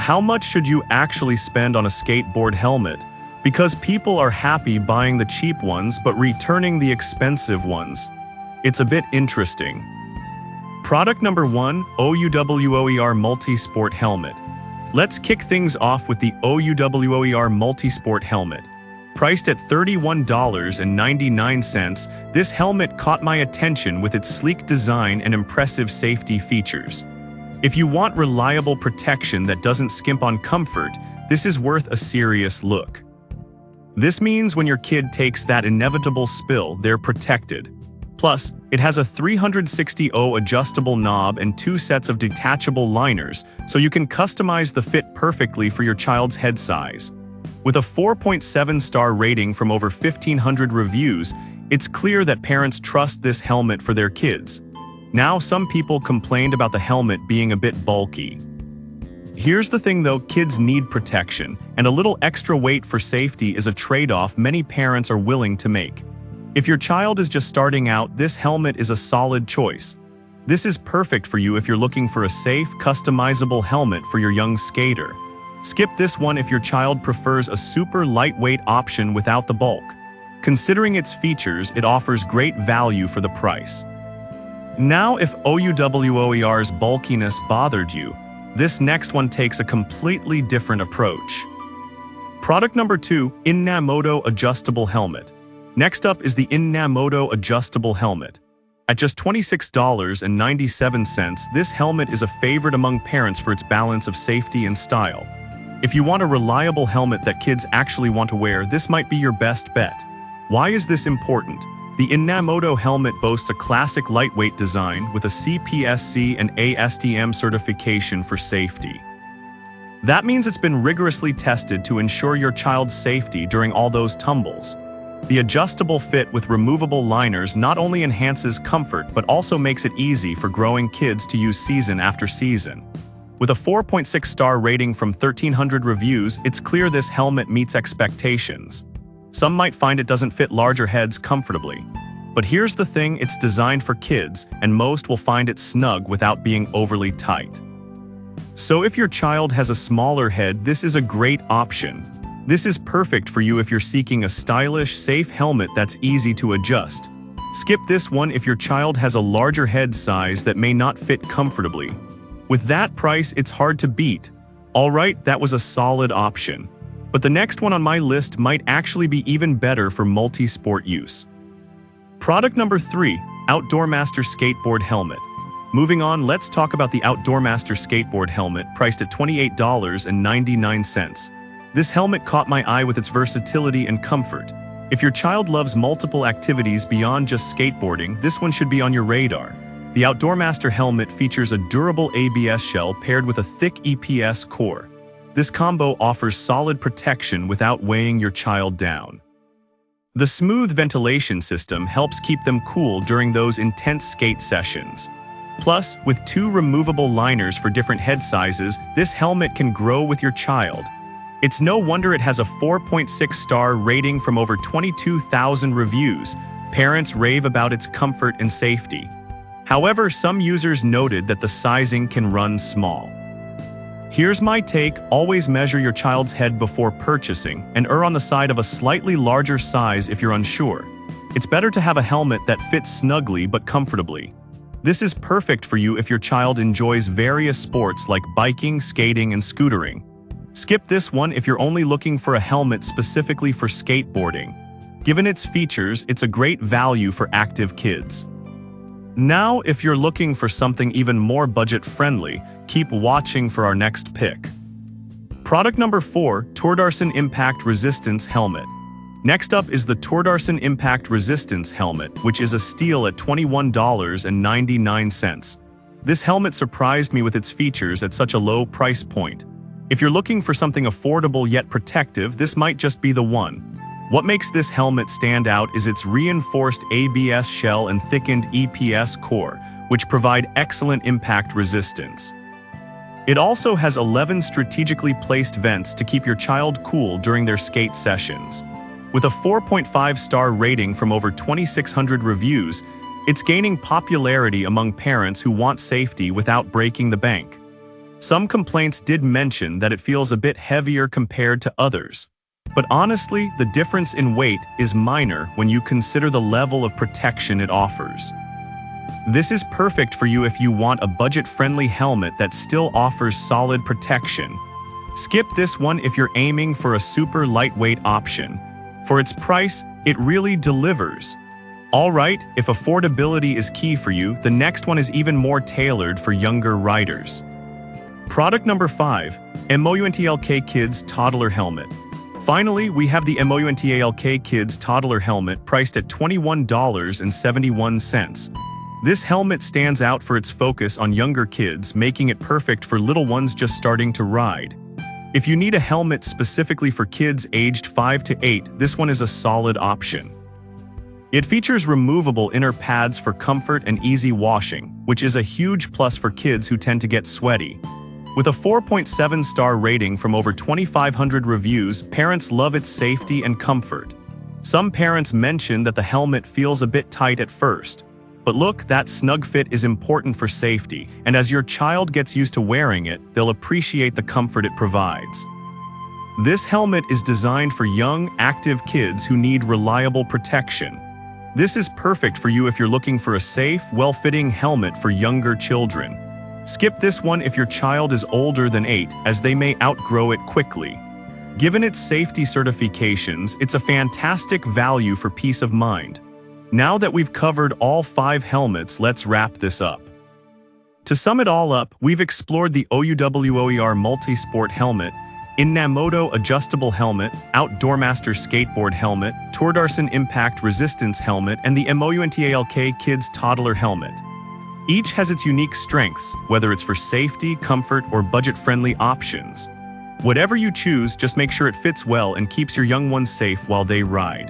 how much should you actually spend on a skateboard helmet? Because people are happy buying the cheap ones but returning the expensive ones. It's a bit interesting. Product number 1, OUWOER Multi-Sport Helmet. Let's kick things off with the OUWOER Multi-Sport Helmet. Priced at $31.99, this helmet caught my attention with its sleek design and impressive safety features. If you want reliable protection that doesn't skimp on comfort, this is worth a serious look. This means when your kid takes that inevitable spill, they're protected. Plus, it has a 360° adjustable knob and 2 sets of detachable liners, so you can customize the fit perfectly for your child's head size. With a 4.7-star rating from over 1,500 reviews, it's clear that parents trust this helmet for their kids. Now, some people complained about the helmet being a bit bulky. Here's the thing though, kids need protection, and a little extra weight for safety is a trade-off many parents are willing to make. If your child is just starting out, this helmet is a solid choice. This is perfect for you if you're looking for a safe, customizable helmet for your young skater. Skip this one if your child prefers a super lightweight option without the bulk. Considering its features, it offers great value for the price. Now, if OUWOER's bulkiness bothered you, this next one takes a completely different approach. Product number 2, Inamoto Adjustable Helmet. Next up is the Inamoto Adjustable Helmet. At just $26.97, this helmet is a favorite among parents for its balance of safety and style. If you want a reliable helmet that kids actually want to wear, this might be your best bet. Why is this important? The Inamoto helmet boasts a classic lightweight design with a CPSC and ASTM certification for safety. That means it's been rigorously tested to ensure your child's safety during all those tumbles. The adjustable fit with removable liners not only enhances comfort but also makes it easy for growing kids to use season after season. With a 4.6-star rating from 1,300 reviews, it's clear this helmet meets expectations. Some might find it doesn't fit larger heads comfortably. But here's the thing, it's designed for kids, and most will find it snug without being overly tight. So if your child has a smaller head, this is a great option. This is perfect for you if you're seeking a stylish, safe helmet that's easy to adjust. Skip this one if your child has a larger head size that may not fit comfortably. With that price, it's hard to beat. Alright, that was a solid option. But the next one on my list might actually be even better for multi-sport use. Product number 3, Outdoor Master Skateboard Helmet. Moving on, let's talk about the Outdoor Master Skateboard Helmet, priced at $28.99. This helmet caught my eye with its versatility and comfort. If your child loves multiple activities beyond just skateboarding, this one should be on your radar. The Outdoor Master helmet features a durable ABS shell paired with a thick EPS core. This combo offers solid protection without weighing your child down. The smooth ventilation system helps keep them cool during those intense skate sessions. Plus, with 2 removable liners for different head sizes, this helmet can grow with your child. It's no wonder it has a 4.6-star rating from over 22,000 reviews. Parents rave about its comfort and safety. However, some users noted that the sizing can run small. Here's my take, always measure your child's head before purchasing, and err on the side of a slightly larger size if you're unsure. It's better to have a helmet that fits snugly but comfortably. This is perfect for you if your child enjoys various sports like biking, skating, and scootering. Skip this one if you're only looking for a helmet specifically for skateboarding. Given its features, it's a great value for active kids. Now, if you're looking for something even more budget-friendly, keep watching for our next pick. Product number 4, Tordarson Impact Resistance Helmet. Next up is the Tordarson Impact Resistance Helmet, which is a steal at $21.99. This helmet surprised me with its features at such a low price point. If you're looking for something affordable yet protective, this might just be the one. What makes this helmet stand out is its reinforced ABS shell and thickened EPS core, which provide excellent impact resistance. It also has 11 strategically placed vents to keep your child cool during their skate sessions. With a 4.5-star rating from over 2,600 reviews, it's gaining popularity among parents who want safety without breaking the bank. Some complaints did mention that it feels a bit heavier compared to others. But honestly, the difference in weight is minor when you consider the level of protection it offers. This is perfect for you if you want a budget-friendly helmet that still offers solid protection. Skip this one if you're aiming for a super lightweight option. For its price, it really delivers. Alright, if affordability is key for you, the next one is even more tailored for younger riders. Product number 5, MOUNTALK Kids Toddler Helmet. Finally, we have the MOUNTALK Kids Toddler Helmet priced at $21.71. This helmet stands out for its focus on younger kids, making it perfect for little ones just starting to ride. If you need a helmet specifically for kids aged 5 to 8, this one is a solid option. It features removable inner pads for comfort and easy washing, which is a huge plus for kids who tend to get sweaty. With a 4.7-star rating from over 2,500 reviews, parents love its safety and comfort. Some parents mention that the helmet feels a bit tight at first. But look, that snug fit is important for safety, and as your child gets used to wearing it, they'll appreciate the comfort it provides. This helmet is designed for young, active kids who need reliable protection. This is perfect for you if you're looking for a safe, well-fitting helmet for younger children. Skip this one if your child is older than 8, as they may outgrow it quickly. Given its safety certifications, it's a fantastic value for peace of mind. Now that we've covered all 5 helmets, let's wrap this up. To sum it all up, we've explored the OUWOER Multisport Helmet, Inamoto Adjustable Helmet, Outdoormaster Skateboard Helmet, Tordarson Impact Resistance Helmet, and the MOUNTALK Kids Toddler Helmet. Each has its unique strengths, whether it's for safety, comfort, or budget-friendly options. Whatever you choose, just make sure it fits well and keeps your young ones safe while they ride.